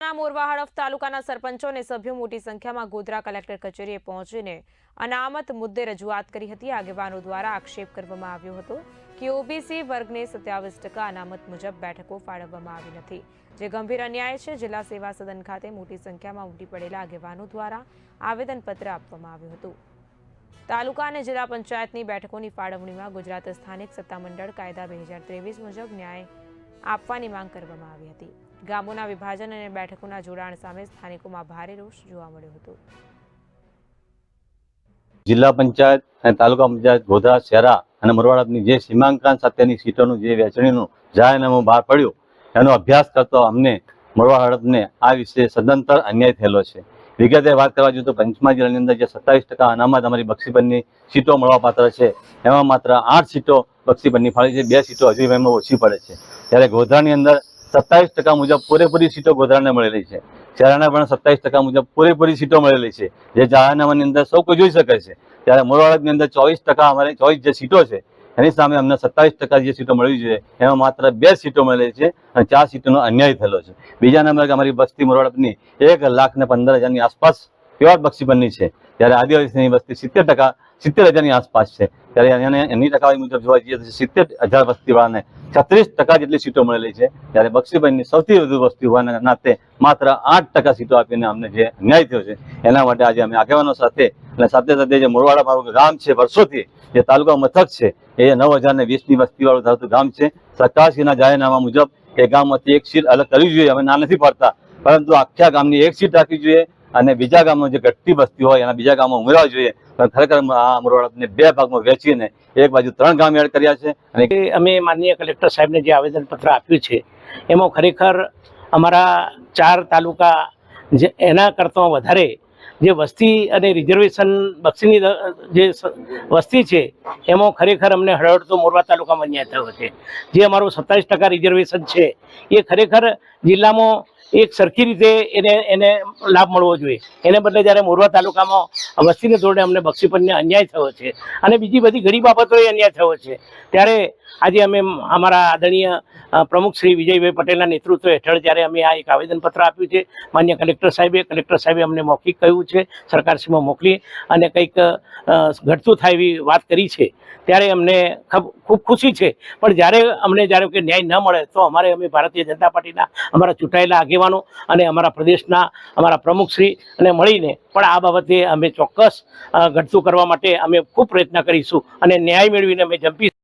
જિલ્લાના મોરવા હડફ તાલુકાના સરપંચો અને સભ્યો મોટી સંખ્યામાં ગોધરા કલેક્ટર કચેરીએ પહોંચીને અનામત મુદ્દે રજૂઆત કરી હતી। આગેવાનો દ્વારા આક્ષેપ કરવામાં આવ્યો હતો કે ઓબીસી વર્ગને 27% અનામત મુજબ બેઠકો ફાળવવામાં આવી નથી, જે ગંભીર અન્યાય છે। જિલ્લા સેવા સદન ખાતે મોટી સંખ્યામાં ઉમટી પડેલા આગેવાનો દ્વારા આવેદનપત્ર આપવામાં આવ્યું હતું। તાલુકા અને જિલ્લા પંચાયતની બેઠકોની ફાળવણીમાં ગુજરાત સ્થાનિક સત્તામંડળ કાયદા 2023 મુજબ ન્યાય આપવાની માંગ કરવામાં આવી હતી। ગામોના વિભાજન અને બેઠકોના જોડાણ સામે સ્થાનિકોમાં ભારે રોષ જોવા મળ્યો હતો। જિલ્લા પંચાયત અને તાલુકા પંચાયત ગોધરા શહેરા અને મોરવાડની જે સીમાંકન સાથેની સીટોનું જે વહેંચણીનું જાહેરનામું બહાર પડ્યું એનો અભ્યાસ કરતો અમને મોરવા હડફને આ વિશે સદંતર અન્યાય થયેલો છે। વિગતે વાત કરવા જોઈએ તો પંચમહાલ જિલ્લાની અંદર જે 27% અનામત અમારી બક્ષીપરની સીટો મળવાપાત્ર છે, એમાં માત્ર 8 સીટો બક્ષીપરની ફાળી છે, 2 સીટો હજુ એમાં ઓછી પડે છે। ત્યારે ગોધરાની અંદર 27% મુજબ પૂરેપૂરી સીટો ગોધરાને મળેલી છે। શહેરાના પણ 27% મુજબ પૂરેપૂરી સીટો મળેલી છે, જે જાહેરનામાની અંદર સૌ કોઈ જોઈ શકે છે। ત્યારે મોરવાડની અંદર 24% અમારે 24 જે સીટો છે એની સામે અમને 27% જે સીટો મળવી જોઈએ એમાં માત્ર 2 સીટો મળેલી છે અને 4 સીટોનો અન્યાય થયેલો છે। બીજા નંબર અમારી વસ્તી મોરવાડની 1,15,000ની આસપાસ પ્યોર બક્ષીપરની છે, ત્યારે આદિવાસીની વસ્તી 70,000ની આસપાસ છે। ત્યારે એની ટકાવારી મુજબ જોવા જઈએ તો 70,000 વસ્તીવાળાને 36% જેટલી સીટો મળેલી છે। ત્યારે બક્ષીપરની સૌથી વધુ વસ્તી હોવાના નાતે માત્ર 8% સીટો આપીને અમને જે અન્યાય થયો છે એના માટે આજે અમે આગેવાનો સાથે અને સાથે સાથે જે મોરવાડા મારું ગામ છે, વર્ષોથી જે તાલુકા મથક છે એ 9,020ની વસ્તીવાળું ધરાવતું ગામ છે। સરકારશ્રીના જાહેરનામા મુજબ એ ગામમાંથી એક સીટ અલગ કરવી જોઈએ, અમે ના નથી પાડતા, પરંતુ આખા ગામની એક સીટ રાખવી જોઈએ અને બીજા ગામમાં જે ઘટતી વસ્તી હોય એના બીજા ગામમાં ઉમેરવા જોઈએ। ખરેખર આ મોરવાડાને 2 ભાગમાં વહેંચીને એક બાજુ 3 ગામ એડ કર્યા છે અને અમે માનનીય કલેક્ટર સાહેબને જે આવેદનપત્ર આપ્યું છે એમાં ખરેખર અમારા 4 તાલુકા જે એના કરતાં વધારે જે વસ્તી અને રિઝર્વેશન બક્ષીની જે વસ્તી છે એમાં ખરેખર અમને હળવદ તો મોરવા તાલુકામાં અન્યાય થયો છે। જે અમારું 27% રિઝર્વેશન છે એ ખરેખર જિલ્લામાં એક સરખી રીતે એને લાભ મળવો જોઈએ, એને બદલે જ્યારે મોરવા તાલુકામાં વસ્તીને ધોરણે અમને બક્ષીપનને અન્યાય થયો છે અને બીજી બધી ઘણી બાબતોએ અન્યાય થયો છે। ત્યારે આજે અમે અમારા આદરણીય પ્રમુખ શ્રી વિજયભાઈ પટેલના નેતૃત્વ હેઠળ જ્યારે અમે આ એક આવેદનપત્ર આપ્યું છે માન્ય કલેક્ટર સાહેબે અમને મૌખિક કહ્યું છે, સરકારશ્રીમાં મોકલી અને કંઈક ઘટતું થાય એવી વાત કરી છે। ત્યારે અમને ખૂબ ખુશી છે, પણ જ્યારે કે ન્યાય ન મળે તો અમે ભારતીય જનતા પાર્ટીના અમારા ચૂંટાયેલા આગેવાનો અને અમારા પ્રદેશના અમારા પ્રમુખશ્રી અને મળીને પણ આ બાબતે અમે ચોક્કસ ઘટતું કરવા માટે અમે ખૂબ પ્રયત્ન કરીશું અને ન્યાય મેળવીને અમે જંપીશું।